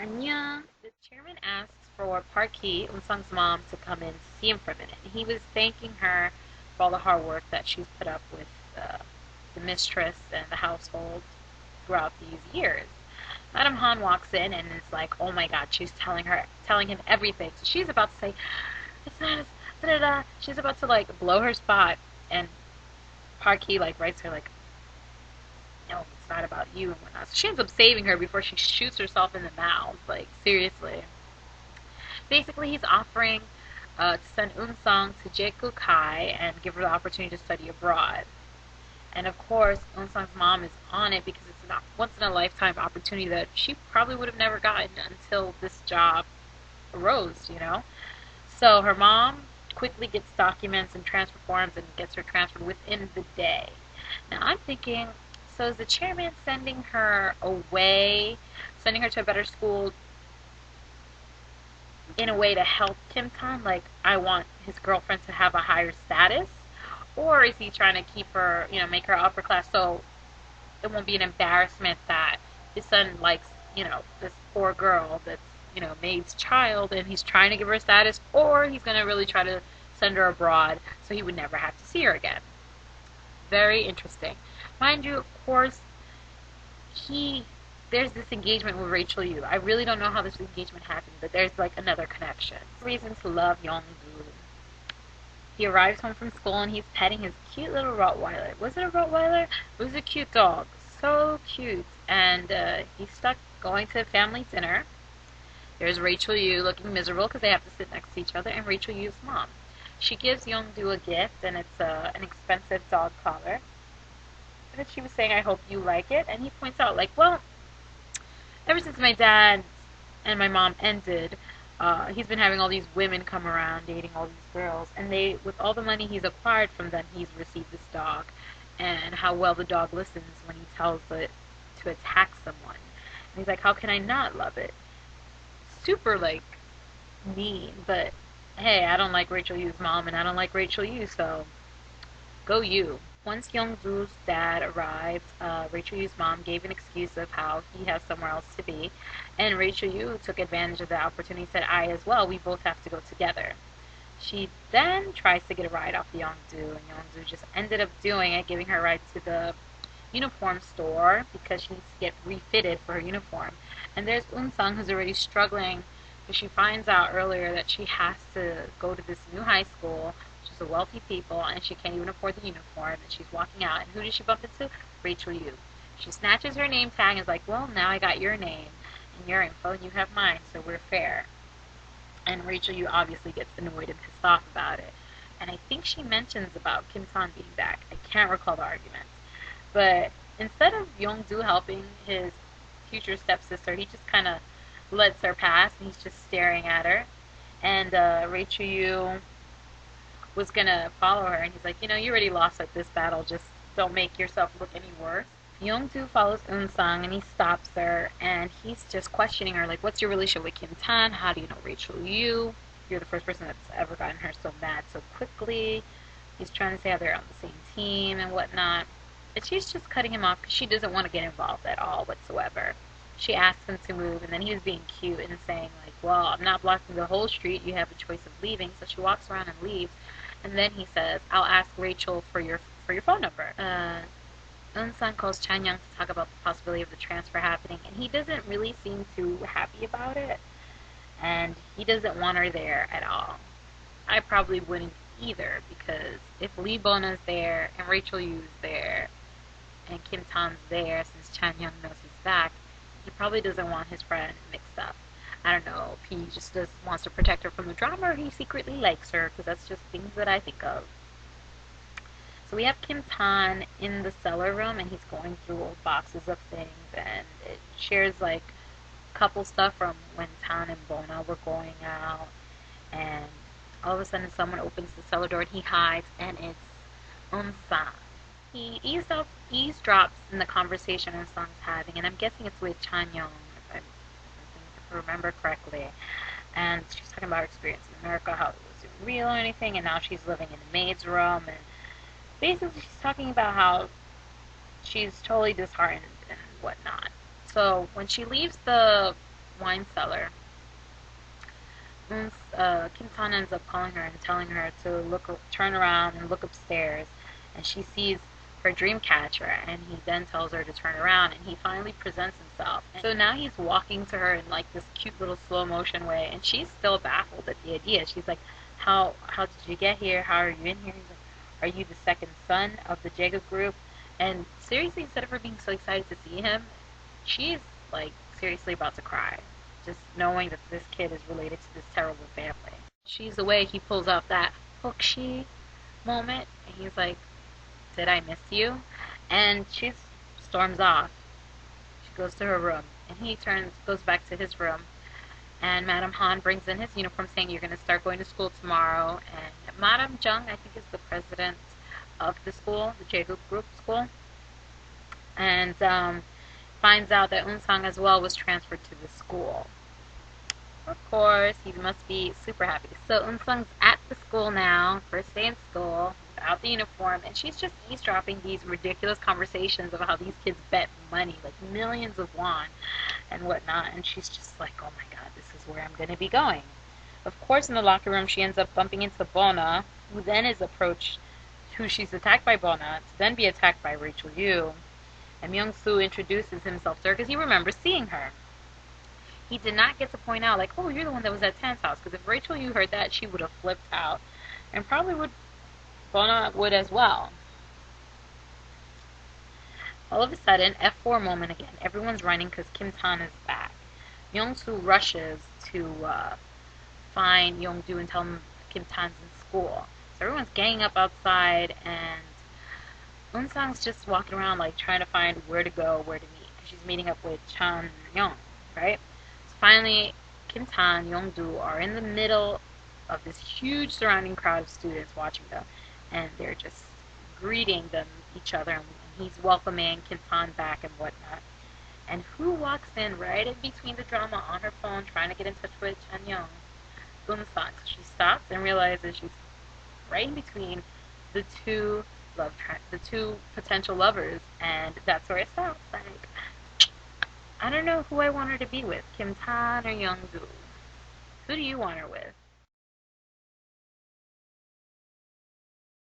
안녕. The chairman asks for Park Hee, Eun-sung's mom, to come in to see him for a minute. He was thanking her for all the hard work that she's put up with the mistress and the household throughout these years. Madam Han walks in and is like, "Oh my God!" She's telling him everything. So she's about to say, "It's not da da da." She's about to like blow her spot, and Park Hee like writes her like, "No, it's not about you," and whatnot. So she ends up saving her before she shoots herself in the mouth. Like, seriously. Basically, he's offering to send Eun-sung to Jae-Kai and give her the opportunity to study abroad. And of course, Eun-sung's mom is on it because it's a once-in-a-lifetime opportunity that she probably would have never gotten until this job arose, you know? So her mom quickly gets documents and transfer forms and gets her transferred within the day. Now I'm thinking, so is the chairman sending her away, sending her to a better school in a way to help Kim Tan? Like, I want his girlfriend to have a higher status? Or is he trying to keep her, make her upper class so it won't be an embarrassment that his son likes, this poor girl that's, maid's child, and he's trying to give her a status? Or he's going to really try to send her abroad so he would never have to see her again. Very interesting. Mind you, of course, there's this engagement with Rachel Yu. I really don't know how this engagement happened, but there's like another connection. Reason to love Young-doo. He arrives home from school and he's petting his cute little Rottweiler. Was it a Rottweiler? It was a cute dog. So cute. And he's stuck going to family dinner. There's Rachel Yu looking miserable because they have to sit next to each other, and Rachel Yu's mom. She gives Young-doo a gift, and it's an expensive dog collar. And she was saying, "I hope you like it." And he points out, like, well, ever since my dad and my mom ended, he's been having all these women come around, dating all these girls, and with all the money he's acquired from them, he's received this dog, and how well the dog listens when he tells it to attack someone. And he's like, how can I not love it? Super, like, mean, but hey, I don't like Rachel Yu's mom, and I don't like Rachel Yu, so go you. Once Young-doo's dad arrived, Rachel Yu's mom gave an excuse of how he has somewhere else to be, and Rachel Yu took advantage of the opportunity, said, "I as well, we both have to go together." She then tries to get a ride off Young-doo, and Young-doo just ended up doing it, giving her a ride to the uniform store because she needs to get refitted for her uniform. And there's Eun-sung, who's already struggling because she finds out earlier that she has to go to this new high school, which is a wealthy people, and she can't even afford the uniform, and she's walking out. And who does she bump into? Rachel Yu. She snatches her name tag and is like, well, now I got your name and your info, and you have mine, so we're fair. And Rachel Yu obviously gets annoyed and pissed off about it. And I think she mentions about Kim Tan being back. I can't recall the argument. But instead of Young-doo helping his future stepsister, he just kind of lets her pass, and he's just staring at her. And Rachel Yu was going to follow her, and he's like, you already lost at this battle, just don't make yourself look any worse. Young-doo follows Eun-sung, and he stops her, and he's just questioning her, like, what's your relationship with Kim Tan? How do you know Rachel Yu? You're the first person that's ever gotten her so mad so quickly. He's trying to say how they're on the same team and whatnot. And she's just cutting him off because she doesn't want to get involved at all whatsoever. She asks him to move, and then he was being cute and saying, like, well, I'm not blocking the whole street. You have a choice of leaving. So she walks around and leaves. And then he says, I'll ask Rachel for your phone number. Eun-sung calls Chan-young to talk about the possibility of the transfer happening, and he doesn't really seem too happy about it. And he doesn't want her there at all. I probably wouldn't either, because if Lee Bona's there and Rachel Yu's there and Kim Tan's there, since Chan-young knows he's back, he probably doesn't want his friend mixed up. I don't know if he just wants to protect her from the drama, or he secretly likes her, because that's just things that I think of. So we have Kim Tan in the cellar room, and he's going through old boxes of things, and it shares like couple stuff from when Tan and Bona were going out, and all of a sudden someone opens the cellar door and he hides, and it's Eun-sung. He eavesdrops in the conversation Eun-sung's having, and I'm guessing it's with Chan-young, if I remember correctly. And she's talking about her experience in America, how it wasn't real or anything, and now she's living in a maid's room, and basically she's talking about how she's totally disheartened and whatnot. So when she leaves the wine cellar. Kim Tan ends up calling her and telling her to turn around and look upstairs, and she sees her dream catcher, and he then tells her to turn around, and he finally presents himself. And so now he's walking to her in like this cute little slow motion way, and she's still baffled at the idea. She's like, how did you get here? How are you in here? He's like, are you the second son of the Jacob group? And seriously, instead of her being so excited to see him, she's like seriously about to cry, just knowing that this kid is related to this terrible family. She's away, he pulls out that Hokshi moment, and he's like, did I miss you? And she storms off. She goes to her room, and he goes back to his room, and Madame Han brings in his uniform saying, you're going to start going to school tomorrow. And Madame Jung, I think, is the president of the school, the Jacob group school, and finds out that Eun-sang as well was transferred to the school. Of course, he must be super happy. So Eun-sung's at the school now, first day in school, without the uniform, and she's just eavesdropping these ridiculous conversations of how these kids bet money, like millions of won and whatnot, and she's just like, oh my god, this is where I'm going to be going. Of course, in the locker room, she ends up bumping into Bona, who then is approached, who she's attacked by Bona, to then be attacked by Rachel Yu. And Myung-soo introduces himself to her because he remembers seeing her. He did not get to point out, like, oh, you're the one that was at Tan's house, because if Rachel Yu heard that, she would have flipped out, and probably Bona would as well. All of a sudden, F4 moment again. Everyone's running because Kim Tan is back. Myung-soo rushes to find Young-do and tell him Kim Tan's in school. So everyone's ganging up outside, and Eun-sang's just walking around like trying to find where to go, where to meet, because she's meeting up with Chan-young, right? So finally, Kim Tan, Young-do are in the middle of this huge surrounding crowd of students watching them, and they're just greeting each other, and he's welcoming Kim Tan back and whatnot. And who walks in right in between the drama on her phone trying to get in touch with Chan-young? Eun-sang. So she stops and realizes she's right in between the two potential lovers, and that's where it stops. Like, I don't know who I want her to be with, Kim Tan or Young-do. Who do you want her with?